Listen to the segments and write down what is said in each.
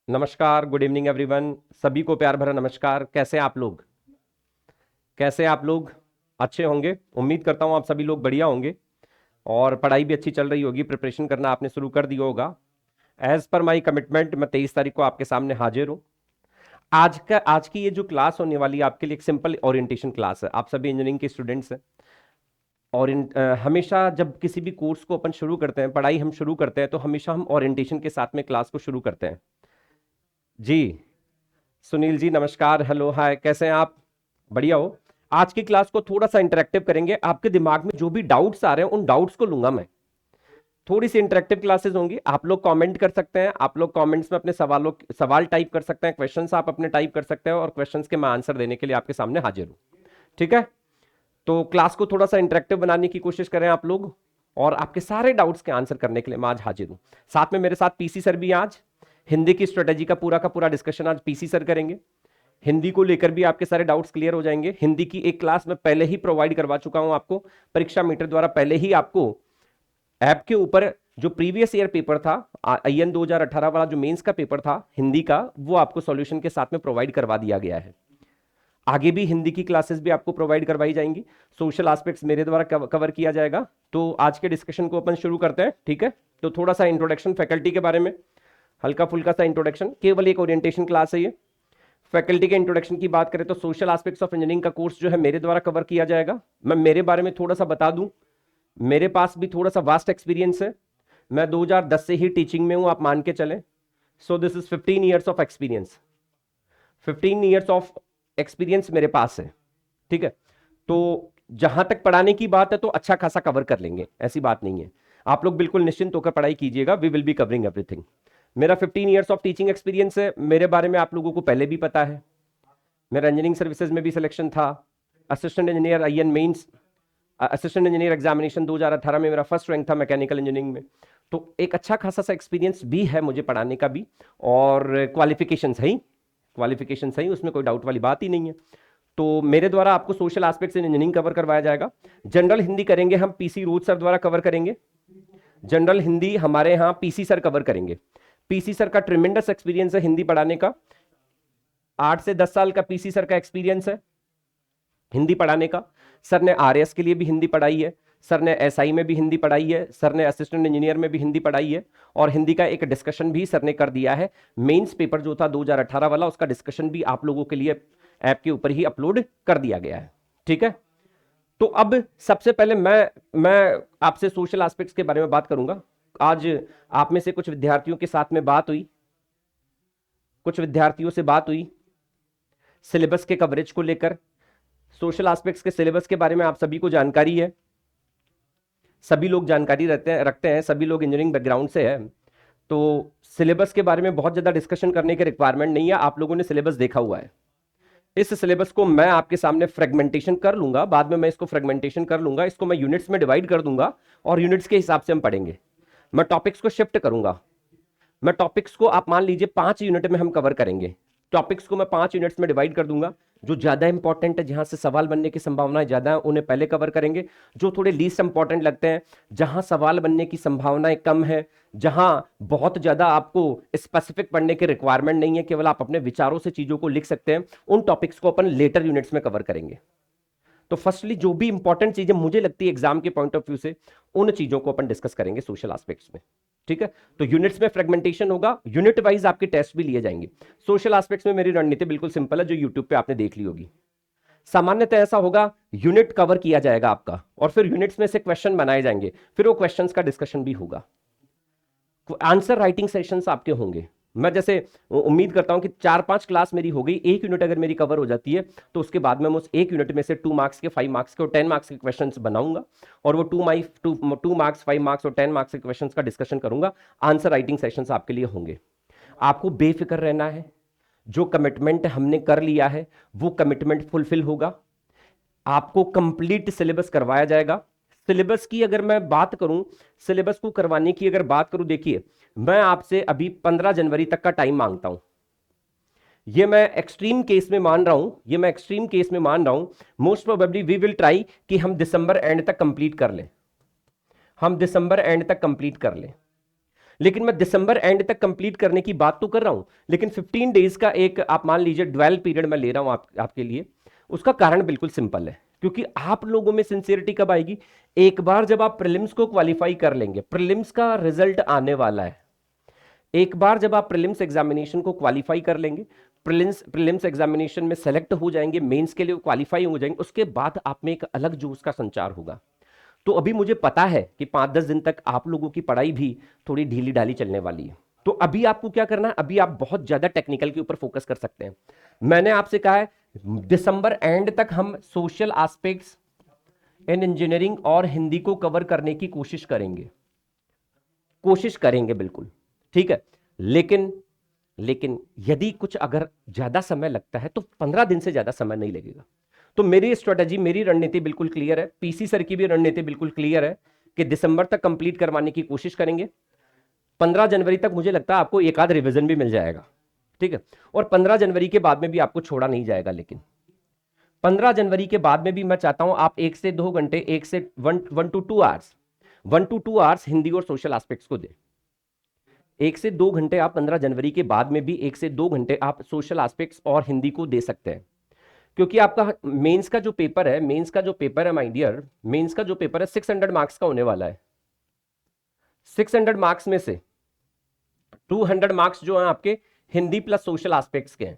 नमस्कार, good evening everyone. सभी को प्यार भरा नमस्कार। कैसे हैं आप लोग? कैसे हैं आप लोग? अच्छे होंगे, उम्मीद करता हूं आप सभी लोग बढ़िया होंगे और पढ़ाई भी अच्छी चल रही होगी। प्रिपरेशन करना आपने शुरू कर दिया होगा। एज पर माई कमिटमेंट मैं 23 तारीख को आपके सामने हाजिर हूं। आज की ये जो क्लास होने वाली है आपके लिए एक सिंपल ओरिएंटेशन क्लास है। आप सभी इंजीनियरिंग के स्टूडेंट्स हैं और हमेशा जब किसी भी कोर्स को अपन शुरू करते हैं, पढ़ाई हम शुरू करते हैं, तो हमेशा हम ओरिएंटेशन के साथ में क्लास को शुरू करते हैं। जी, सुनील जी नमस्कार, हेलो, हाय, कैसे हैं आप? बढ़िया हो? आज की क्लास को थोड़ा सा इंटरेक्टिव करेंगे। आपके दिमाग में जो भी डाउट्स आ रहे हैं उन डाउट्स को लूंगा मैं। थोड़ी सी इंटरेक्टिव क्लासेस होंगी। आप लोग कमेंट कर सकते हैं, आप लोग कमेंट्स में अपने सवाल टाइप कर सकते हैं, क्वेश्चंस आप अपने टाइप कर सकते हैं और क्वेश्चंस के मैं आंसर देने के लिए आपके सामने हाजिर हूं। ठीक है? तो क्लास को थोड़ा सा इंटरेक्टिव बनाने की कोशिश करें आप लोग और आपके सारे डाउट्स के आंसर करने के लिए मैं आज हाजिर हूं। साथ में मेरे साथ पीसी सर भी हैं आज। हिंदी की स्ट्रेटेजी का पूरा डिस्कशन आज पीसी सर करेंगे। हिंदी को लेकर भी आपके सारे डाउट्स क्लियर हो जाएंगे। हिंदी की एक क्लास मैं पहले ही प्रोवाइड करवा चुका हूं आपको, परीक्षा मीटर द्वारा पहले ही आपको ऐप के ऊपर जो प्रीवियस ईयर पेपर था, IN 2018 वाला जो मेंस का पेपर था हिंदी का, वो आपको सॉल्यूशन के साथ में प्रोवाइड करवा दिया गया है। आगे भी हिंदी की क्लासेस भी आपको प्रोवाइड करवाई जाएंगी। सोशल एस्पेक्ट्स मेरे द्वारा कवर किया जाएगा। तो आज के डिस्कशन को अपन शुरू करते हैं। ठीक है? तो थोड़ा सा इंट्रोडक्शन फैकल्टी के बारे में, हल्का फुल्का सा इंट्रोडक्शन, केवल एक ओरिएंटेशन क्लास है ये। फैकल्टी के इंट्रोडक्शन की बात करें तो सोशल एस्पेक्ट्स ऑफ इंजीनियरिंग का कोर्स जो है मेरे द्वारा कवर किया जाएगा। मैं मेरे बारे में थोड़ा सा बता दूं, मेरे पास भी थोड़ा सा वास्ट एक्सपीरियंस है। मैं 2010 से ही टीचिंग में हूं, आप मान के चलें। So this is 15 years of experience. 15 years of experience मेरे पास है। ठीक है? तो जहां तक पढ़ाने की बात है तो अच्छा खासा कवर कर लेंगे, ऐसी बात नहीं है। आप लोग बिल्कुल निश्चिंत होकर पढ़ाई कीजिएगा। We will be covering everything. मेरा 15 ईयर्स ऑफ टीचिंग एक्सपीरियंस है। मेरे बारे में आप लोगों को पहले भी पता है। मेरा इंजीनियरिंग सर्विसेज में भी सिलेक्शन था। Assistant engineer IN mains, assistant engineer examination 2018 में मेरा फर्स्ट रैंक था मैकेनिकल इंजीनियरिंग में। तो एक अच्छा खासा सा एक्सपीरियंस भी है मुझे पढ़ाने का भी, और क्वालिफिकेशन सही, उसमें कोई डाउट वाली बात ही नहीं है। तो मेरे द्वारा आपको social aspects in engineering cover करवाया जाएगा। जनरल हिंदी करेंगे हम, PC रोज सर द्वारा कवर करेंगे। जनरल हिंदी हमारे यहाँ PC सर कवर करेंगे। PC सर का ट्रिमेंडस एक्सपीरियंस है हिंदी पढ़ाने का। 8 से 10 साल का PC सर का एक्सपीरियंस है हिंदी पढ़ाने का। सर ने RS के लिए भी हिंदी पढ़ाई है, सर ने SI में भी हिंदी पढ़ाई है, सर ने असिस्टेंट इंजीनियर में भी हिंदी पढ़ाई है, और हिंदी का एक डिस्कशन भी सर ने कर दिया है। मेंस पेपर जो था 2018 वाला, उसका डिस्कशन भी आप लोगों के लिए ऐप के ऊपर ही अपलोड कर दिया गया है। ठीक है? तो अब सबसे पहले मैं आपसे सोशल एस्पेक्ट्स के बारे में बात करूंगा। आज आप में से कुछ विद्यार्थियों के साथ में बात हुई, कुछ विद्यार्थियों से बात हुई सिलेबस के कवरेज को लेकर। सोशल एस्पेक्ट्स के सिलेबस के बारे में आप सभी को जानकारी है, सभी लोग जानकारी रखते हैं, सभी लोग इंजीनियरिंग बैकग्राउंड से है। तो सिलेबस के बारे में बहुत ज्यादा डिस्कशन करने की रिक्वायरमेंट नहीं है, आप लोगों ने सिलेबस देखा हुआ है। इस सिलेबस को मैं आपके सामने फ्रेगमेंटेशन कर लूंगा, बाद में मैं इसको फ्रेगमेंटेशन कर लूंगा, इसको मैं यूनिट्स में डिवाइड कर दूंगा और यूनिट्स के हिसाब से हम पढ़ेंगे। मैं टॉपिक्स को शिफ्ट करूंगा। मैं टॉपिक्स को, आप मान लीजिए 5 यूनिट में हम कवर करेंगे। टॉपिक्स को मैं 5 यूनिट्स में डिवाइड कर दूंगा। जो ज्यादा इंपॉर्टेंट है, जहां से सवाल बनने की संभावनाएं ज्यादा है, उन्हें पहले कवर करेंगे। जो थोड़े लीस्ट इंपॉर्टेंट लगते हैं, जहां सवाल बनने की संभावनाएं कम है, जहां बहुत ज्यादा आपको स्पेसिफिक पढ़ने की रिक्वायरमेंट नहीं है, केवल आप अपने विचारों से चीजों को लिख सकते हैं, उन टॉपिक्स को अपन लेटर यूनिट्स में कवर करेंगे। तो फर्स्टली जो भी इंपॉर्टेंट चीजें मुझे लगती है एग्जाम के पॉइंट ऑफ व्यू से, उन चीजों को अपन डिस्कस करेंगे सोशल एस्पेक्ट्स में। ठीक है? तो यूनिट्स में फ्रेगमेंटेशन होगा, यूनिट वाइज आपके टेस्ट भी लिए जाएंगे। सोशल एस्पेक्ट्स में मेरी रणनीति बिल्कुल सिंपल है, जो यूट्यूब पे आपने देख ली होगी। सामान्यतः ऐसा होगा, यूनिट कवर किया जाएगा आपका, और फिर यूनिट्स में से क्वेश्चन बनाए जाएंगे, फिर वो क्वेश्चंस का डिस्कशन भी होगा। आंसर राइटिंग सेशंस आपके होंगे। मैं जैसे उम्मीद करता हूं कि 4-5 क्लास मेरी हो गई, एक यूनिट अगर मेरी कवर हो जाती है तो उसके बाद में मैं उस एक यूनिट में से 2 मार्क्स के, 5 मार्क्स के और 10 मार्क्स के क्वेश्चंस बनाऊंगा, और वो 2 मार्क्स, 5 मार्क्स और 10 मार्क्स के क्वेश्चंस का डिस्कशन करूंगा। आंसर राइटिंग सेशंस आपके लिए होंगे। आपको बेफिक्र रहना है, जो कमिटमेंट हमने कर लिया है वो कमिटमेंट फुलफिल होगा। आपको कंप्लीट सिलेबस करवाया जाएगा। सिलेबस की अगर मैं बात करूं, सिलेबस को करवाने की अगर बात करूं, देखिए मैं आपसे अभी 15 जनवरी तक का टाइम मांगता हूं। ये मैं एक्सट्रीम केस में मान रहा हूं, most probably we will try कि हम दिसंबर एंड तक कंप्लीट कर लें। लेकिन मैं दिसंबर एंड तक कंप्लीट करने की बात तो कर रहा हूं, लेकिन 15 डेज का एक आप मान लीजिए ड्वेल पीरियड मैं ले रहा हूं आपके लिए। उसका कारण बिल्कुल सिंपल है, क्योंकि आप लोगों में सिंसियरिटी कब आएगी? एक बार जब आप प्रीलिम्स को क्वालिफाई कर लेंगे, प्रीलिम्स का रिजल्ट आने वाला है, एक बार जब आप प्रीलिम्स एग्जामिनेशन को क्वालिफाई कर लेंगे, प्रीलिम्स एग्जामिनेशन में सेलेक्ट हो जाएंगे, मेंस के लिए क्वालिफाई हो जाएंगे, उसके बाद आप में एक अलग जोश का संचार होगा। तो अभी मुझे पता है कि 5-10 दिन तक आप लोगों की पढ़ाई भी थोड़ी ढीली ढाली चलने वाली है। तो अभी आपको क्या करना है? अभी आप बहुत ज्यादा टेक्निकल के ऊपर फोकस कर सकते हैं। मैंने आपसे कहा है दिसंबर एंड तक हम सोशल एस्पेक्ट्स इन इंजीनियरिंग और हिंदी को कवर करने की कोशिश करेंगे बिल्कुल, ठीक है। लेकिन यदि कुछ अगर ज्यादा समय लगता है तो 15 दिन से ज्यादा समय नहीं लगेगा। तो मेरी स्ट्रेटजी, मेरी रणनीति बिल्कुल क्लियर है, पीसी सर की भी रणनीति बिल्कुल क्लियर है कि दिसंबर तक कंप्लीट करवाने की कोशिश करेंगे। 15 जनवरी तक मुझे लगता है आपको एक आध रिवीजन भी मिल जाएगा, ठीक है। और 15 जनवरी के बाद में भी आपको छोड़ा नहीं जाएगा, लेकिन 15 जनवरी के बाद में भी मैं चाहता हूं आप 1 से 2 घंटे, 1 to 2 आवर्स हिंदी और सोशल एस्पेक्ट्स को दें। 1 से 2 घंटे आप 15 जनवरी के बाद में भी 1 से 2 घंटे आप सोशल एस्पेक्ट्स और हिंदी को दे सकते हैं, क्योंकि आपका मेंस का जो पेपर है माय डियर, मेंस का जो पेपर है 600 मार्क्स का होने वाला है। 600 मार्क्स में से 200 मार्क्स जो है आपके हिंदी प्लस सोशल एस्पेक्ट्स के हैं।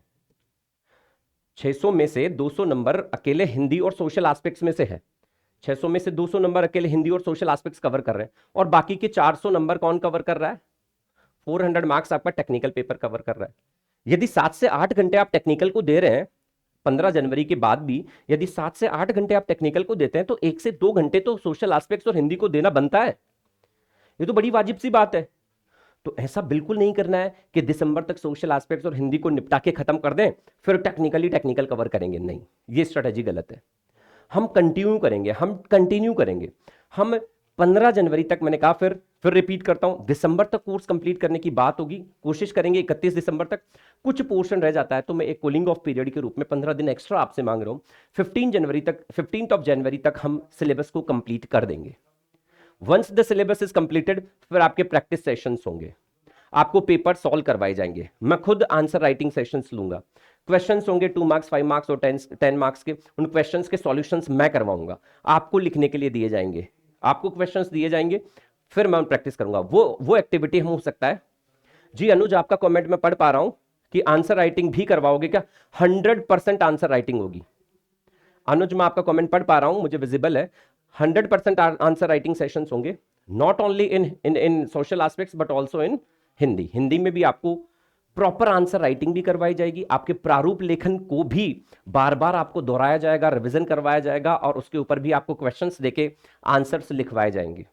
600 में से 200 नंबर अकेले हिंदी और सोशल एस्पेक्ट्स में से है। 600 में से 200 नंबर अकेले हिंदी और सोशल एस्पेक्ट्स कवर कर रहे हैं, और बाकी के 400 नंबर कौन कवर कर रहा है? 400 मार्क्स आपका टेक्निकल पेपर कवर कर रहा है। यदि 7 से 8 घंटे आप टेक्निकल को दे रहे हैं 15 जनवरी के बाद भी, यदि 7 से 8 घंटे आप टेक्निकल को देते हैं तो 1 से 2 घंटे तो सोशल एस्पेक्ट्स और हिंदी को देना बनता है। ये तो बड़ी वाजिब सी बात है। तो ऐसा बिल्कुल नहीं करना है कि दिसंबर तक सोशल एस्पेक्ट्स और हिंदी को निपटा के खत्म कर दें फिर टेक्निकल कवर करेंगे, नहीं, ये स्ट्रेटेजी गलत है। हम कंटिन्यू करेंगे। हम 15 जनवरी तक, मैंने कहा, फिर रिपीट करता हूं, दिसंबर तक कोर्स कंप्लीट करने की बात होगी, कोशिश करेंगे 31 दिसंबर तक। कुछ पोर्शन रह जाता है तो मैं एक कूलिंग ऑफ पीरियड के रूप में 15 दिन एक्स्ट्रा आपसे मांग रहा हूं। 15 जनवरी तक हम सिलेबस को कंप्लीट कर देंगे। Once the syllabus is completed, फिर आपके प्रैक्टिस सेशंस होंगे, आपको पेपर सॉल्व करवाए जाएंगे, मैं खुद आंसर राइटिंग सेशंस लूंगा, क्वेश्चंस होंगे 2 मार्क्स, 5 मार्क्स और 10 मार्क्स के, उन क्वेश्चंस के सॉल्यूशंस मैं करवाऊंगा, आपको लिखने के लिए दिए जाएंगे, आपको क्वेश्चंस दिए जाएंगे, फिर मैं प्रैक्टिस करूंगा। वो एक्टिविटी हम हो सकता है। जी अनुज, आपका कमेंट में पढ़ पा रहा हूं कि आंसर राइटिंग भी करवाओगे क्या? 100% आंसर राइटिंग होगी। अनुज, मैं आपका कमेंट पढ़ पा रहा हूं, मुझे विजिबल है। 100% आंसर राइटिंग सेशंस होंगे, not only in social aspects but also in Hindi में भी आपको प्रॉपर आंसर राइटिंग भी करवाई जाएगी, आपके प्रारूप लेखन को भी बार बार आपको दोहराया जाएगा, रिवीजन करवाया जाएगा, और उसके ऊपर भी आपको क्वेश्चंस देके आंसर्स लिखवाए जाएंगे।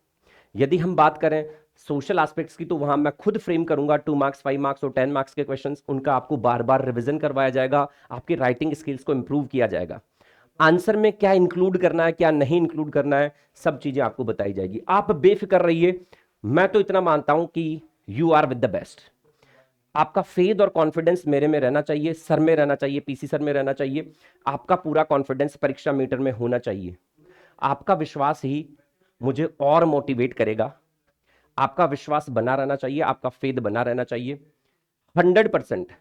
यदि हम बात करें सोशल एस्पेक्ट्स की, तो वहां मैं खुद फ्रेम करूंगा 2 मार्क्स, 5 मार्क्स और 10 मार्क्स के क्वेश्चंस, उनका आपको बार बार रिवीजन करवाया जाएगा, आपकी राइटिंग स्किल्स को इंप्रूव किया जाएगा। आंसर में क्या इंक्लूड करना है, क्या नहीं इंक्लूड करना है, सब चीजें आपको बताई जाएगी। आप बेफिक्र रहिए। मैं तो इतना मानता हूं कि you are with the best. आपका फेथ और कॉन्फिडेंस मेरे में रहना चाहिए, सर में रहना चाहिए, पीसी सर में रहना चाहिए। आपका पूरा कॉन्फिडेंस परीक्षा मीटर में होना चाहिए। आपका विश्वास ही मुझे और मोटिवेट करेगा। आपका विश्वास बना रहना चाहिए, आपका फेथ बना रहना चाहिए। 100%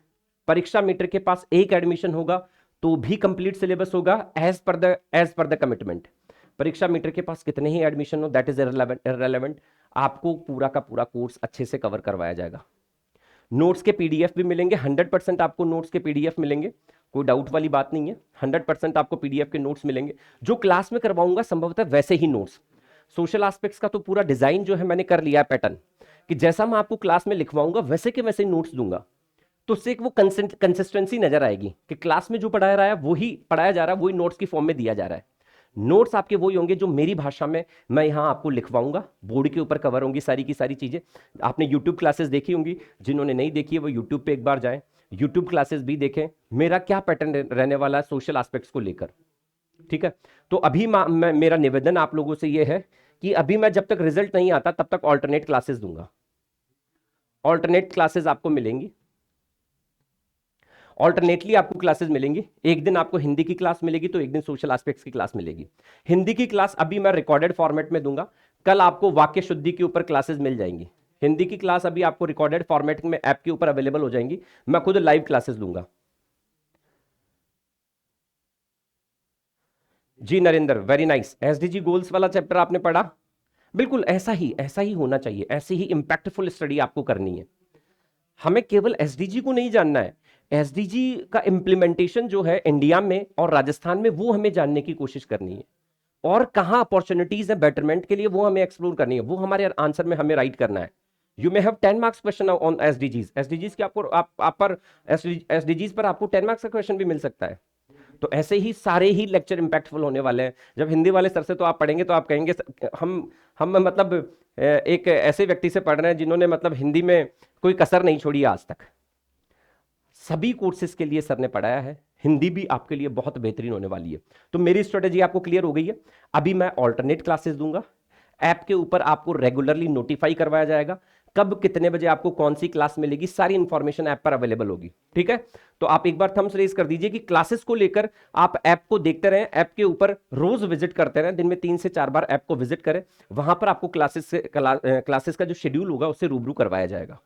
परीक्षा मीटर के पास एक एडमिशन होगा तो भी कंप्लीट सिलेबस होगा एज पर द कमिटमेंट। परीक्षा मीटर के पास कितने ही एडमिशन हो, दैट इज इररिलेवेंट। आपको पूरा का पूरा कोर्स अच्छे से कवर करवाया जाएगा। नोट्स के पीडीएफ भी मिलेंगे, 100% आपको नोट्स के पीडीएफ मिलेंगे, कोई डाउट वाली बात नहीं है। 100% आपको पीडीएफ के नोट्स मिलेंगे, जो क्लास में करवाऊंगा संभवतः वैसे ही नोट्स। सोशल एस्पेक्ट्स का तो पूरा डिजाइन जो है मैंने कर लिया है पैटर्न, कि जैसा मैं आपको क्लास में लिखवाऊंगा वैसे के वैसे नोट्स दूंगा। तो उससे एक वो कंसिस्टेंसी नजर आएगी कि क्लास में जो पढ़ाया रहा है वही पढ़ाया जा रहा है, वही नोट्स की फॉर्म में दिया जा रहा है। नोट्स आपके वही होंगे जो मेरी भाषा में मैं यहां आपको लिखवाऊंगा, बोर्ड के ऊपर कवर होंगी सारी की सारी चीजें। आपने यूट्यूब क्लासेस देखी होंगी, जिन्होंने नहीं देखी है वो यूट्यूब पे एक बार जाएं, यूट्यूब क्लासेस भी देखें, मेरा क्या पैटर्न रहने वाला है सोशल एस्पेक्ट्स को लेकर, ठीक है। तो अभी मेरा निवेदन आप लोगों से यह है कि अभी मैं जब तक रिजल्ट नहीं आता तब तक ऑल्टरनेट क्लासेस दूंगा। ऑल्टरनेट क्लासेस आपको मिलेंगी, ऑल्टरनेटली आपको क्लासेस मिलेंगी। एक दिन आपको हिंदी की क्लास मिलेगी तो एक दिन सोशल एस्पेक्ट्स की क्लास मिलेगी। हिंदी की क्लास अभी मैं रिकॉर्डेड फॉर्मेट में दूंगा, कल आपको वाक्य शुद्धि के ऊपर क्लासेस मिल जाएंगी। हिंदी की क्लास अभी आपको रिकॉर्डेड फॉर्मेट में ऐप के ऊपर अवेलेबल हो जाएंगी, मैं खुद लाइव क्लासेस दूंगा। Ji Narendra, very nice. SDG goals वाला चैप्टर आपने पढ़ा? बिल्कुल ऐसा ही होना चाहिए, ऐसी ही इंपैक्टफुल स्टडी आपको करनी है। हमें केवल एसडीजी को नहीं जानना है, एसडीजी का इंप्लीमेंटेशन जो है इंडिया में और राजस्थान में, वो हमें जानने की कोशिश करनी है, और कहां अपॉर्चुनिटीज है बेटरमेंट के लिए, वो हमें एक्सप्लोर करनी है, वो हमारे आंसर में हमें राइट करना है। You may have 10 marks question on SDGs, SDGs के आपको आप पर एसडीजीज पर आपको 10 मार्क्स का क्वेश्चन भी मिल सकता है। तो ऐसे ही सारे ही लेक्चर इंपैक्टफुल होने वाले हैं। जब हिंदी वाले सर से तो आप पढ़ेंगे तो आप कहेंगे हम मतलब एक ऐसे व्यक्ति से पढ़ रहे हैं जिन्होंने मतलब हिंदी में कोई कसर नहीं छोड़ी आज तक। सभी कोर्सेज के लिए सर ने पढ़ाया है, हिंदी भी आपके लिए बहुत बेहतरीन होने वाली है। तो मेरी स्ट्रेटेजी आपको क्लियर हो गई है। अभी मैं ऑल्टरनेट क्लासेस दूंगा, ऐप के ऊपर आपको रेगुलरली नोटिफाई करवाया जाएगा, कब कितने बजे आपको कौन सी क्लास मिलेगी, सारी इंफॉर्मेशन ऐप पर अवेलेबल होगी। ठीक है, तो आप एक बार थम्स रेज कर दीजिए कि क्लासेस को लेकर आप ऐप को देखते रहें, ऐप के ऊपर रोज विजिट करते रहें, दिन में 3 से 4 बार ऐप को विजिट करें, वहां पर आपको क्लासेस का जो शेड्यूल होगा उससे रूबरू करवाया जाएगा।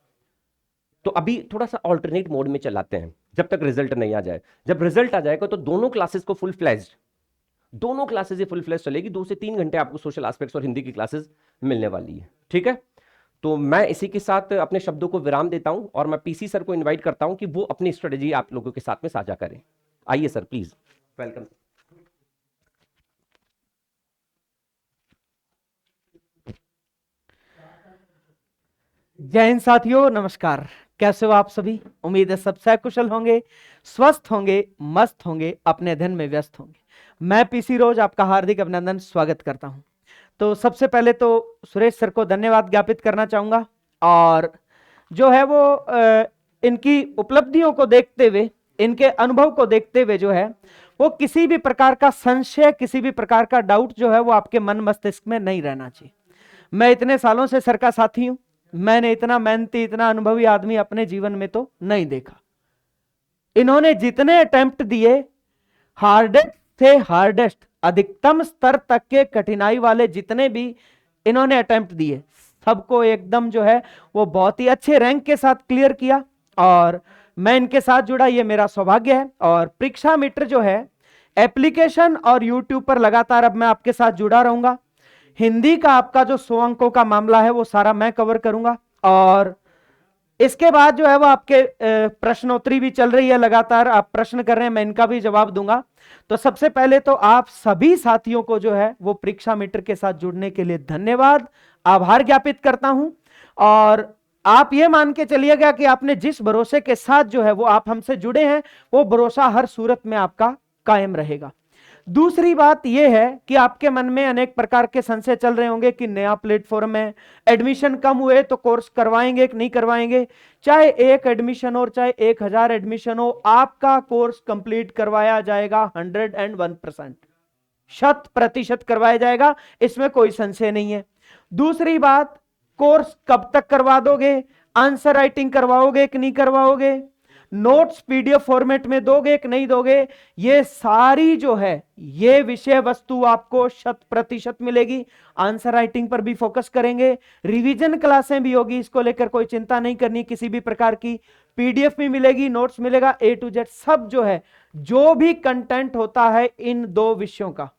तो अभी थोड़ा सा ऑल्टरनेट मोड में चलाते हैं जब तक रिजल्ट नहीं आ जाए। जब रिजल्ट आ जाएगा तो दोनों क्लासेस को फुल फ्लैज्ड, दोनों क्लासेस ये फुल फ्लैश चलेगी, 2 से 3 घंटे आपको सोशल एस्पेक्ट्स और हिंदी की क्लासेस मिलने वाली है। ठीक है, तो मैं इसी के साथ अपने शब्दों को विराम देता हूं और मैं पीसी सर को इनवाइट करता हूं कि वो अपनी स्ट्रेटेजी आप लोगों के साथ में साझा करें। आइए सर, प्लीज, वेलकम। जय हिंद साथियों, नमस्कार। कैसे हो आप सभी? उम्मीद है सब सकुशल होंगे, स्वस्थ होंगे, मस्त होंगे, अपने अध्ययन में व्यस्त होंगे। मैं पीसी रोज आपका हार्दिक अभिनंदन स्वागत करता हूं। तो सबसे पहले तो सुरेश सर को धन्यवाद ज्ञापित करना चाहूंगा, और जो है वो इनकी उपलब्धियों को देखते हुए, इनके अनुभव को देखते हुए जो है वो किसी भी प्रकार का संशय, किसी भी प्रकार का डाउट जो है वो आपके मन मस्तिष्क में नहीं रहना चाहिए। मैं इतने सालों से सर का साथी हूं, मैंने इतना मेहनती, इतना अनुभवी आदमी अपने जीवन में तो नहीं देखा। इन्होंने जितने अटेम्प्ट दिए, हार्डेस्ट से हार्डेस्ट, अधिकतम स्तर तक के कठिनाई वाले जितने भी इन्होंने अटेम्प्ट दिए, सबको एकदम जो है वो बहुत ही अच्छे रैंक के साथ क्लियर किया, और मैं इनके साथ जुड़ा, ये मेरा सौभाग्य है। और परीक्षा मित्र जो है एप्लीकेशन और यूट्यूब पर लगातार अब मैं आपके साथ जुड़ा रहूंगा। हिंदी का आपका जो 100 अंकों का मामला है वो सारा मैं कवर करूंगा, और इसके बाद जो है वो आपके प्रश्नोत्तरी भी चल रही है, लगातार आप प्रश्न कर रहे हैं, मैं इनका भी जवाब दूंगा। तो सबसे पहले तो आप सभी साथियों को जो है वो परीक्षा मित्र के साथ जुड़ने के लिए धन्यवाद, आभार ज्ञापित करता हूं। और आप ये मान के चलिएगा कि आपने जिस भरोसे के साथ जो है वो आप हमसे जुड़े हैं, वो भरोसा हर सूरत में आपका कायम रहेगा। दूसरी बात यह है कि आपके मन में अनेक प्रकार के संशय चल रहे होंगे कि नया प्लेटफॉर्म है, एडमिशन कम हुए तो कोर्स करवाएंगे कि नहीं करवाएंगे। चाहे 1 एडमिशन हो, चाहे 1000 एडमिशन हो, आपका कोर्स कंप्लीट करवाया जाएगा 101%, 100% करवाया जाएगा, इसमें कोई संशय नहीं है। दूसरी बात, कोर्स कब तक करवा दोगे, आंसर राइटिंग करवाओगे कि नहीं करवाओगे, नोट्स पीडीएफ फॉर्मेट में दोगे कि नहीं दोगे, ये सारी जो है ये विषय वस्तु आपको 100% मिलेगी। आंसर राइटिंग पर भी फोकस करेंगे, रिवीजन क्लासें भी होगी, इसको लेकर कोई चिंता नहीं करनी किसी भी प्रकार की। पीडीएफ भी मिलेगी, नोट्स मिलेगा, A to Z सब जो है, जो भी कंटेंट होता है इन 2 विषयों का,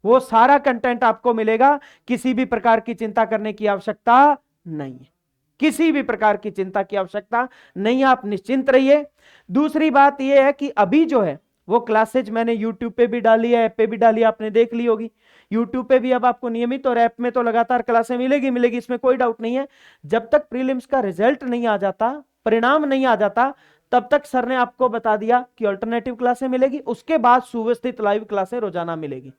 वो सारा कंटेंट आपको मिलेगा। किसी भी प्रकार की चिंता करने की आवश्यकता नहीं है, किसी भी प्रकार की चिंता की आवश्यकता नहीं है, आप निश्चिंत रहिए। दूसरी बात यह है कि अभी जो है वो क्लासेज मैंने YouTube पे भी डाली है, ऐप पे भी डाली है, आपने देख ली होगी। YouTube पे भी अब आपको नियमित, और ऐप में तो लगातार क्लासें मिलेगी, इसमें कोई डाउट नहीं है। जब तक प्रीलिम्स का रिजल्ट नहीं आ जाता, परिणाम नहीं आ जाता, तब तक सर ने आपको बता दिया कि अल्टरनेटिव क्लासें मिलेगी, उसके बाद सुव्यवस्थित लाइव क्लासें रोजाना मिलेगी।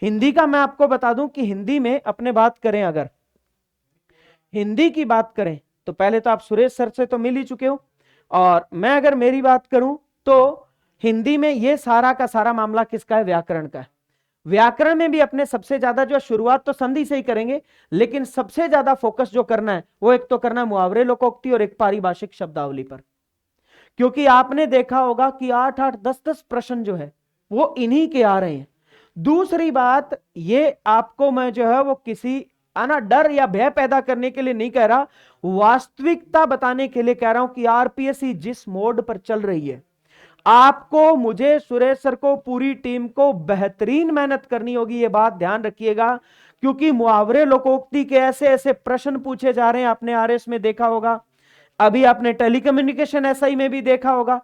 हिंदी का मैं आपको बता दूं कि हिंदी में अपने बात करें, अगर हिंदी की बात करें तो पहले तो आप सुरेश सर से तो मिल ही चुके हो, और मैं अगर मेरी बात करूं तो हिंदी में ये सारा का सारा मामला किसका है, व्याकरण का है। व्याकरण में भी अपने सबसे ज्यादा जो शुरुआत तो संधि से ही करेंगे, लेकिन सबसे ज्यादा फोकस जो करना है वो एक तो करना है मुहावरे, लोकोक्ति और एक पारिभाषिक शब्दावली पर, क्योंकि आपने देखा होगा कि 8-8, 10-10 प्रश्न जो है वो इन्हीं के आ रहे हैं। दूसरी बात, ये आपको मैं जो है वो किसी है ना, डर या भय पैदा करने के लिए नहीं कह रहा, वास्तविकता बताने के लिए कह रहा हूं कि आरपीएससी जिस मोड पर चल रही है, आपको, मुझे, सुरेश सर को, पूरी टीम को बेहतरीन मेहनत करनी होगी, ये बात ध्यान रखिएगा। क्योंकि मुहावरे लोकोक्ति के ऐसे ऐसे प्रश्न पूछे जा रहे हैं, आपने आरएस में देखा होगा, अभी आपने टेलीकम्युनिकेशन एसआई में भी देखा होगा,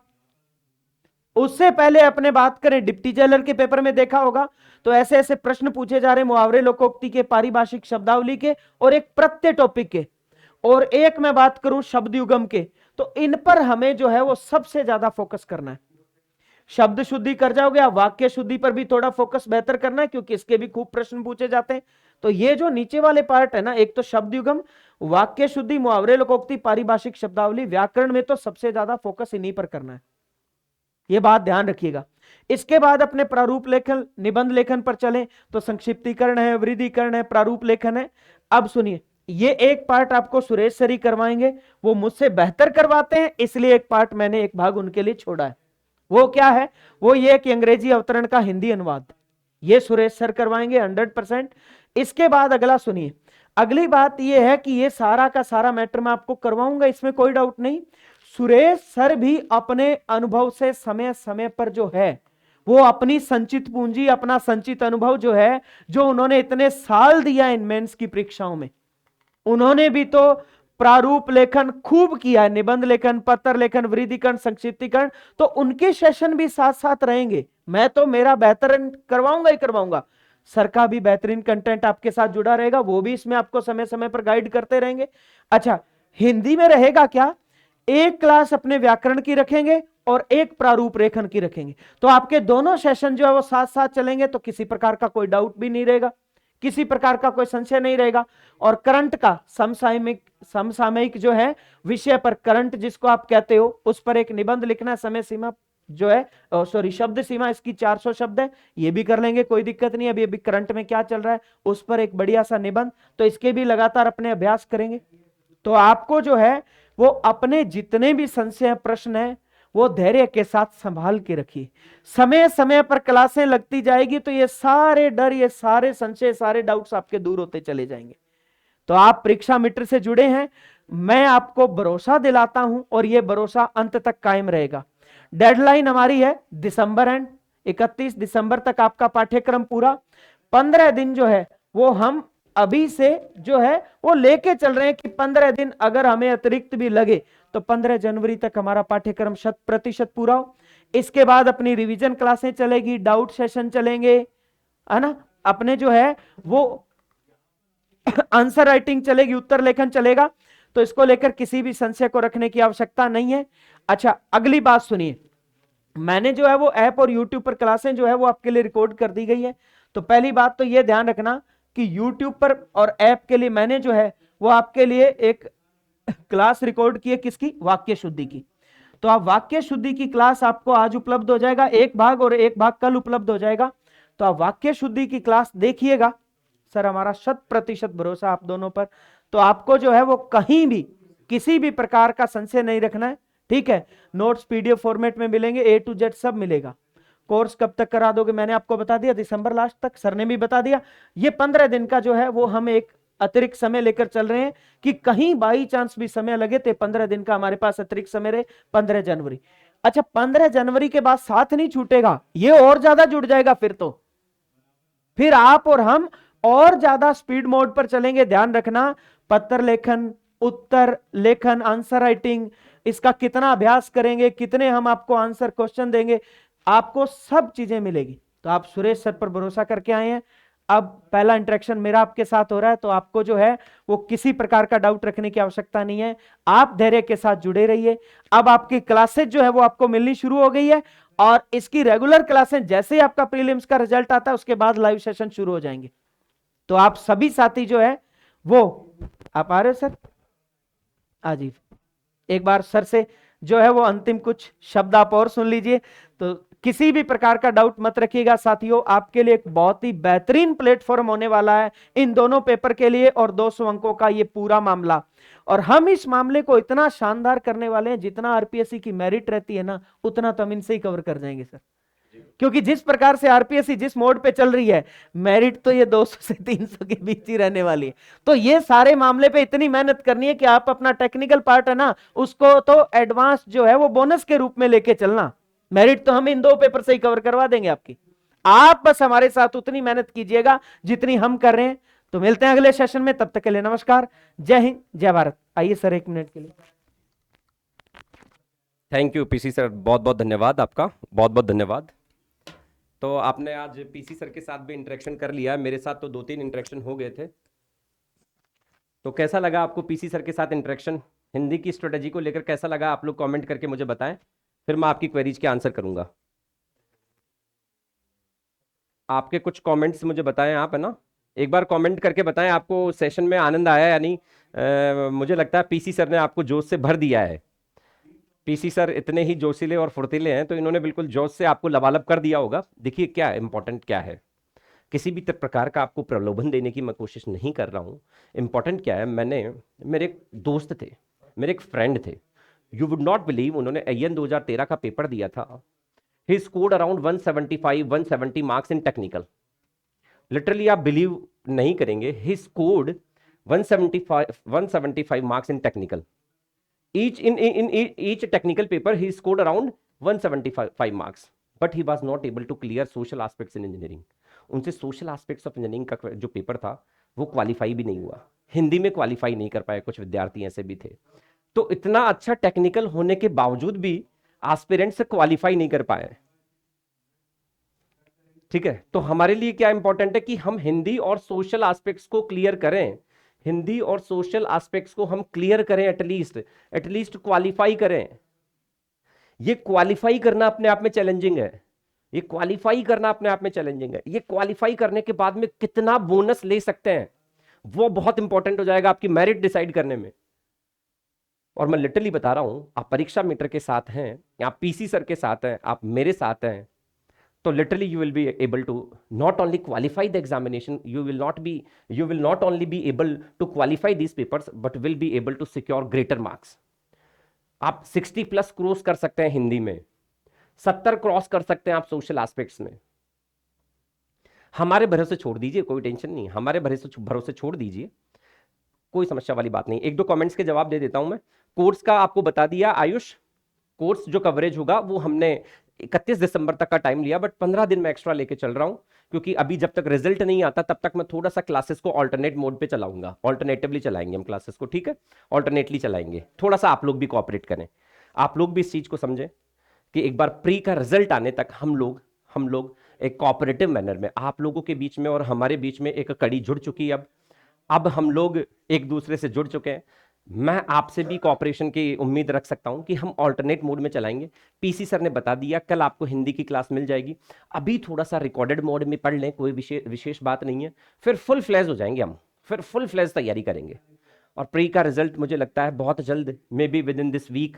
उससे पहले अपने बात करें डिप्टी जेलर के पेपर में देखा होगा। तो ऐसे ऐसे प्रश्न पूछे जा रहे हैं मुहावरे लोकोक्ति के, पारिभाषिक शब्दावली के, और एक प्रत्यय टॉपिक के, और एक मैं बात करूं शब्द युगम के। तो इन पर हमें जो है वो सबसे ज्यादा फोकस करना है। शब्द शुद्धि कर जाओगे आप, वाक्य शुद्धि पर भी थोड़ा फोकस बेहतर करना है, क्योंकि इसके भी खूब प्रश्न पूछे जाते हैं। तो ये जो नीचे वाले पार्ट है ना, एक तो शब्द युगम, वाक्य शुद्धि, मुहावरे लोकोक्ति, पारिभाषिक शब्दावली, व्याकरण में तो सबसे ज्यादा फोकस इन्हीं पर करना है, ये बात ध्यान रखिएगा। इसके बाद अपने प्रारूप लेखन, निबंध लेखन पर चलें तो संक्षिप्तीकरण है, वृद्धिकरण है, प्रारूप लेखन है। अब सुनिए, ये एक पार्ट आपको सुरेश सर ही करवाएंगे, वो मुझसे बेहतर करवाते हैं, इसलिए एक पार्ट मैंने, एक भाग उनके लिए छोड़ा है। वो क्या है? वो ये कि अंग्रेजी अवतरण का हिंदी अनुवाद, ये सुरेश सर करवाएंगे 100%। इसके बाद अगला सुनिए, अगली बात ये है कि ये सारा का सारा मैटर मैं आपको करवाऊंगा, इसमें कोई डाउट नहीं। सुरेश सर भी अपने अनुभव से समय समय पर जो है वो अपनी संचित पूंजी, अपना संचित अनुभव जो है, जो उन्होंने इतने साल दिया इन मेंस की परीक्षाओं में, उन्होंने भी तो प्रारूप लेखन खूब किया है, निबंध लेखन, पत्र लेखन, वृद्धिकरण, संक्षिप्तीकरण। तो उनके सेशन भी साथ साथ रहेंगे। मैं तो मेरा बेहतरीन करवाऊंगा ही करवाऊंगा, सर का भी बेहतरीन कंटेंट आपके साथ जुड़ा रहेगा, वो भी इसमें आपको समय समय पर गाइड करते रहेंगे। अच्छा, हिंदी में रहेगा क्या? एक क्लास अपने व्याकरण की रखेंगे और एक प्रारूप लेखन की रखेंगे, तो आपके दोनों सेशन जो है वो साथ साथ चलेंगे, तो किसी प्रकार का कोई डाउट भी नहीं रहेगा, किसी प्रकार का कोई संशय नहीं रहेगा। और करंट का समसामयिक जो है विषय पर, करंट जिसको आप कहते हो, उस पर एक निबंध लिखना, समय सीमा जो है, सॉरी शब्द सीमा इसकी 400 शब्द है, ये भी कर लेंगे, कोई दिक्कत नहीं। अभी करंट में क्या चल रहा है उस पर एक बढ़िया सा निबंध, तो इसके भी लगातार अपने अभ्यास करेंगे। तो आपको जो है वो अपने जितने भी संशय प्रश्न है वो धैर्य के साथ संभाल के रखिए। समय समय पर क्लासें लगती जाएगी तो ये सारे डर, ये सारे संशय, सारे डाउट्स आपके दूर होते चले जाएंगे। तो आप परीक्षा मित्र से जुड़े हैं, मैं आपको भरोसा दिलाता हूं और ये भरोसा अंत तक कायम रहेगा। डेडलाइन हमारी है दिसंबर एंड, 31 दिसंबर तक आपका पाठ्यक्रम पूरा। 15 दिन जो है वो हम अभी से जो है वो लेके चल रहे हैं कि 15 दिन अगर हमें अतिरिक्त भी लगे तो 15 जनवरी तक हमारा पाठ्यक्रम 100% पूरा हो। इसके बाद अपनी रिवीजन क्लासें चलेगी, डाउट सेशन चलेंगे, है ना, अपने जो है वो आंसर राइटिंग चलेगी, उत्तर लेखन चलेगा। तो इसको लेकर किसी भी संशय को रखने की आवश्यकता नहीं है। अच्छा, अगली बात सुनिए, मैंने जो है वो ऐप और यूट्यूब पर क्लासें जो है वो आपके लिए रिकॉर्ड कर दी गई है। तो पहली बात तो ये ध्यान रखना कि यूट्यूब पर और ऐप के लिए मैंने जो है वो आपके लिए एक क्लास रिकॉर्ड की है, किसकी? वाक्य शुद्धि की। तो आप वाक्य शुद्धि की क्लास आपको आज उपलब्ध हो जाएगा एक भाग, और एक भाग कल उपलब्ध हो जाएगा। तो आप वाक्य शुद्धि की क्लास देखिएगा, सर हमारा 100% भरोसा आप दोनों पर। तो आपको जो है वो कहीं भी किसी भी प्रकार का संशय नहीं रखना है, ठीक है। नोट्स पीडीएफ फॉर्मेट में मिलेंगे, A to Z सब मिलेगा। कोर्स कब तक करा दोगे मैंने आपको बता दिया, दिसंबर लास्ट तक, सर ने भी बता दिया। ये 15 दिन का जो है वो हम एक अतिरिक्त समय लेकर चल रहे हैं कि कहीं बाई चांस भी समय लगे तो 15 दिन का हमारे पास अतिरिक्त समय रहे, 15 जनवरी। अच्छा, 15 जनवरी के बाद साथ नहीं छूटेगा, ये और ज्यादा जुड़ जाएगा, फिर आप और हम और ज्यादा स्पीड मोड पर चलेंगे। ध्यान रखना, पत्र लेखन, उत्तर लेखन, आंसर राइटिंग, इसका कितना अभ्यास करेंगे, कितने हम आपको आंसर क्वेश्चन देंगे, आपको सब चीजें मिलेगी। तो आप सुरेश सर पर भरोसा करके आए हैं। अब पहला इंटरेक्शन मेरा आपके साथ हो रहा है, तो आपको जो है वो किसी प्रकार का डाउट रखने की आवश्यकता नहीं है, आप धैर्य के साथ जुड़े रहिए। अब आपकी क्लासेज जो है वो आपको मिलनी शुरू हो गई है, और इसकी रेगुलर क्लासें जैसे ही आपका प्रीलिम्स का रिजल्ट आता है उसके बाद लाइव सेशन शुरू हो जाएंगे। तो आप सभी साथी जो है वो, आप आ रहे हो सर? आजी एक बार सर से जो है वो अंतिम कुछ शब्द आप और सुन लीजिए। तो किसी भी प्रकार का डाउट मत रखिएगा साथियों, आपके लिए एक बहुत ही बेहतरीन प्लेटफॉर्म होने वाला है इन दोनों पेपर के लिए, और 200 अंकों का ये पूरा मामला। और हम इस मामले को इतना शानदार करने वाले हैं, जितना आरपीएससी की मेरिट रहती है ना, उतना तो हम इनसे ही कवर कर जाएंगे सर। क्योंकि जिस प्रकार से आरपीएससी जिस मोड पे चल रही है, मेरिट तो ये 200 से 300 के बीच ही रहने वाली है। तो ये सारे मामले पे इतनी मेहनत करनी है कि आप अपना टेक्निकल पार्ट है ना, उसको तो एडवांस जो है वो बोनस के रूप में लेके चलना। मेरिट तो हम इन 2 पेपर से ही कवर करवा देंगे आपकी। आप बस हमारे साथ उतनी मेहनत कीजिएगा जितनी हम कर रहे हैं। तो मिलते हैं अगले सेशन में, तब तक के लिए नमस्कार, जय हिंद, जय भारत। आइए सर 1 मिनट के लिए। थैंक यू पीसी सर, बहुत बहुत धन्यवाद आपका, बहुत बहुत धन्यवाद। तो आपने आज पीसी सर के साथ भी इंटरेक्शन कर लिया है, मेरे साथ तो 2-3 इंटरेक्शन हो गए थे। तो कैसा लगा आपको पीसी सर के साथ इंटरेक्शन? हिंदी की स्ट्रेटेजी को लेकर कैसा लगा? आप लोग कमेंट करके मुझे बताएं, फिर मैं आपकी क्वेरीज के आंसर करूंगा। आपके कुछ कमेंट्स मुझे बताएं आप, है ना, एक बार कमेंट करके बताएं आपको सेशन में आनंद आया या नहीं। मुझे लगता है पीसी सर ने आपको जोश से भर दिया है। पीसी सर इतने ही जोशीले और फुर्तीले हैं, तो इन्होंने बिल्कुल जोश से आपको लबालब कर दिया होगा। देखिए क्या इंपॉर्टेंट क्या है, किसी भी प्रकार का आपको प्रलोभन देने की मैं कोशिश नहीं कर रहा हूँ। इंपॉर्टेंट क्या है, मेरे एक दोस्त थे, मेरे एक फ्रेंड थे, यू वुड नॉट बिलीव, उन्होंने AN 2013 का पेपर दिया था। He scored around 170 marks in technical. Literally आप बिलीव नहीं करेंगे, he scored 175 marks in technical. in each technical paper he scored around 175 marks, but he was not able to clear social aspects in engineering. उनसे social aspects of engineering का जो paper था वो qualify भी नहीं हुआ, हिंदी में क्वालिफाई नहीं कर पाए, कुछ विद्यार्थी ऐसे भी थे। तो इतना अच्छा टेक्निकल होने के बावजूद भी एस्पिरेंट से क्वालिफाई नहीं कर पाए। ठीक है, तो हमारे लिए क्या इंपॉर्टेंट है कि हम हिंदी और सोशल एस्पेक्ट्स को क्लियर करें, हिंदी और सोशल एस्पेक्ट्स को हम क्लियर करें, एटलीस्ट क्वालिफाई करें। ये क्वालिफाई करना अपने आप में चैलेंजिंग है, ये क्वालिफाई करना अपने आप में चैलेंजिंग है। ये क्वालिफाई करने के बाद में कितना बोनस ले सकते हैं वो बहुत इंपॉर्टेंट हो जाएगा आपकी मेरिट डिसाइड करने में। और मैं लिटरली बता रहा हूं, आप परीक्षा मित्र के साथ हैं, आप पीसी सर के साथ हैं, आप मेरे साथ हैं, तो literally you will be able to not only qualify the examination, you will not only be able to qualify these papers, but will be able to secure greater marks. आप 60 plus cross कर सकते हैं हिंदी में, 70 cross कर सकते हैं आप social aspects में। हमारे भरोसे छोड़ दीजिए, कोई टेंशन नहीं, हमारे भरोसे छोड़ दीजिए, कोई समस्या वाली बात नहीं। 1-2 कमेंट्स के जवाब दे देता हूं मैं। कोर्स का आपको बता दिया आयुष, कोर्स जो कवरेज होगा वो हमने 31 दिसंबर तक का टाइम लिया, बट 15 दिन में एक्स्ट्रा लेके चल रहा हूं, क्योंकि अभी जब तक रिजल्ट नहीं आता तब तक मैं थोड़ा सा क्लासेस को ऑल्टरनेट मोड पे चलाऊंगा, ऑल्टरनेटिवली चलाएंगे हम क्लासेस को, ठीक है, ऑल्टरनेटली चलाएंगे। थोड़ा सा आप लोग भी कोऑपरेट करें, आप लोग भी इस चीज को समझें कि एक बार प्री का रिजल्ट आने तक हम लोग एक कोऑपरेटिव मैनर में, आप लोगों के बीच में और हमारे बीच में एक कड़ी जुड़ चुकी है। अब हम लोग एक दूसरे से जुड़ चुके हैं, मैं आपसे भी कोऑपरेशन की उम्मीद रख सकता हूं कि हम ऑल्टरनेट मोड में चलाएंगे। पीसी सर ने बता दिया, कल आपको हिंदी की क्लास मिल जाएगी। अभी थोड़ा सा रिकॉर्डेड मोड में पढ़ लें, कोई विशेष बात नहीं है, फिर फुल फ्लैश हो जाएंगे हम, फिर फुल फ्लैश तैयारी करेंगे। और प्री का रिजल्ट मुझे लगता है बहुत जल्द, may be within this week,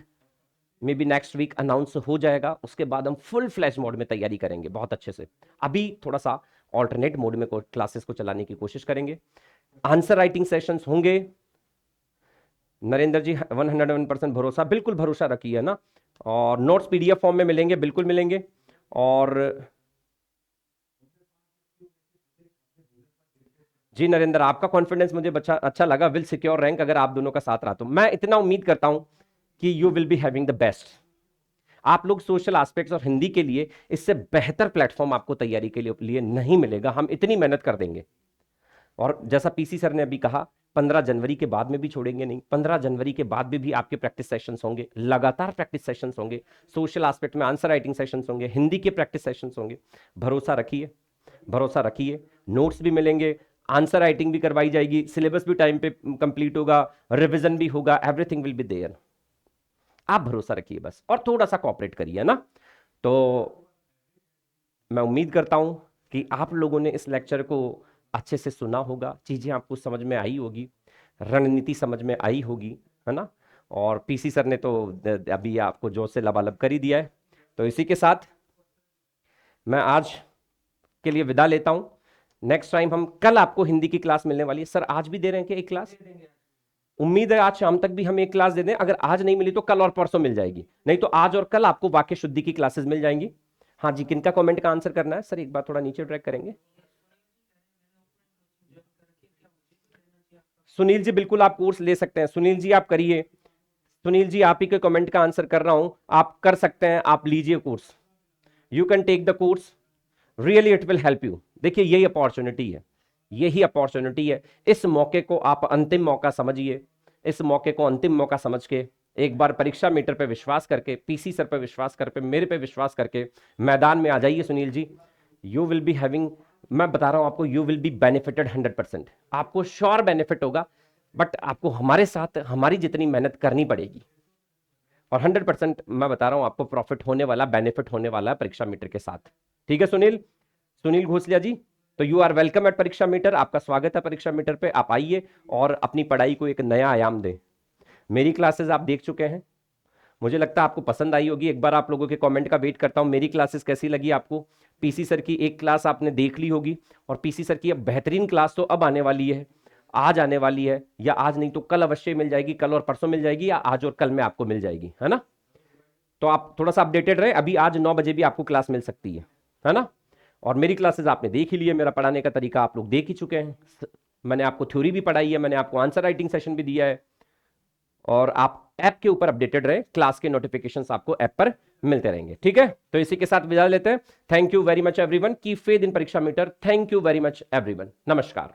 may be next week announce हो जाएगा। उसके बाद हम फुल फ्लैश मोड में तैयारी करेंगे बहुत अच्छे से। अभी थोड़ा सा ऑल्टरनेट मोड में क्लासेस को चलाने की कोशिश करेंगे। आंसर राइटिंग सेशंस होंगे। नरेंद्र जी 101% भरोसा, बिल्कुल भरोसा रखिए ना। और नोट्स PDF फॉर्म में मिलेंगे, बिल्कुल मिलेंगे। और जी नरेंद्र, आपका कॉन्फिडेंस मुझे अच्छा लगा, विल सिक्योर रैंक अगर आप दोनों का साथ रहा तो। मैं इतना उम्मीद करता हूं कि you will be having the best. आप लोग सोशल एस्पेक्ट्स और हिंदी के लिए इससे बेहतर प्लेटफॉर्म आपको तैयारी के लिए नहीं मिलेगा, हम इतनी मेहनत कर देंगे। और जैसा पीसी सर ने अभी कहा, 15 जनवरी के बाद में भी छोड़ेंगे नहीं, 15 जनवरी के बाद भी आपके प्रैक्टिस सेशंस होंगे, लगातार प्रैक्टिस सेशंस होंगे, सोशल एस्पेक्ट में आंसर राइटिंग सेशंस होंगे, हिंदी के प्रैक्टिस सेशंस होंगे। भरोसा रखिए, भरोसा रखिए। नोट्स भी मिलेंगे, आंसर राइटिंग भी करवाई जाएगी, सिलेबस भी टाइम पे कंप्लीट होगा, रिविजन भी होगा, एवरीथिंग विल बी देयर। आप भरोसा रखिए बस, और थोड़ा सा कोऑपरेट करिए ना। तो मैं उम्मीद करता हूं कि आप लोगों ने इस लेक्चर को अच्छे से सुना होगा, चीजें आपको समझ में आई होगी, रणनीति समझ में आई होगी, है ना। और पीसी सर ने तो अभी आपको जोश से लबालब कर ही दिया है। तो इसी के साथ मैं आज के लिए विदा लेता हूं। नेक्स्ट टाइम हम, कल आपको हिंदी की क्लास मिलने वाली है। सर आज भी दे रहे हैं क्या एक क्लास? उम्मीद है आज शाम तक भी हम एक क्लास दे दें। अगर आज नहीं मिली तो कल और परसों मिल जाएगी, नहीं तो आज और कल आपको वाक्य शुद्धि की क्लासेस मिल जाएंगी। हाँ जी, किनका कमेंट का आंसर करना है सर, एक बार थोड़ा नीचे ड्रैग करेंगे। सुनील जी बिल्कुल आप कोर्स ले सकते हैं, सुनील जी आप करिए। सुनील जी आप ही के कमेंट का आंसर कर रहा हूं, आप कर सकते हैं, आप लीजिए course, you can take the course, really it will help you. देखिए यही अपॉर्चुनिटी है, यही अपॉर्चुनिटी है। इस मौके को आप अंतिम मौका समझिए, इस मौके को अंतिम मौका समझ के एक बार परीक्षा मीटर पे विश्वास करके, पीसी सर पे विश्वास करके, मेरे पे विश्वास करके मैदान में आ जाइए Sunil ji. You will be having, मैं बता रहा हूं आपको, यू विल बी बेनिफिटेड 100%, आपको श्योर बेनिफिट होगा। बट आपको हमारे साथ हमारी जितनी मेहनत करनी पड़ेगी, और 100% मैं बता रहा हूं आपको प्रॉफिट होने वाला, बेनिफिट होने वाला है परीक्षा मीटर के साथ। ठीक है सुनील, सुनील घोसलिया जी, तो यू आर वेलकम एट परीक्षा मीटर, आपका स्वागत है परीक्षा मीटर पे। आप आइए और अपनी पढ़ाई को एक नया आयाम दें। मेरी क्लासेस आप देख चुके हैं, मुझे लगता है आपको पसंद आई होगी। एक बार आप लोगों के कमेंट का वेट करता हूं, मेरी क्लासेस कैसी लगी आपको। पीसी सर की एक क्लास आपने देख ली होगी, और पीसी सर की अब बेहतरीन क्लास तो अब आने वाली है, आज आने वाली है, या आज नहीं तो कल अवश्य मिल जाएगी, कल और परसों मिल जाएगी, या आज और कल में आपको मिल जाएगी, है ना। तो आप थोड़ा सा अपडेटेड रहे, अभी आज 9 बजे भी आपको क्लास मिल सकती है ना। और मेरी क्लासेस आपने देख ही ली है, मेरा पढ़ाने का तरीका आप लोग देख ही चुके हैं। मैंने आपको थ्योरी भी पढ़ाई है, मैंने आपको आंसर राइटिंग सेशन भी दिया है, और आप ऐप के ऊपर अपडेटेड रहे, क्लास के नोटिफिकेशंस आपको ऐप पर मिलते रहेंगे। ठीक है, तो इसी के साथ विदा लेते हैं। Thank you very much everyone, keep faith in परीक्षा meter. Thank you very much everyone, नमस्कार।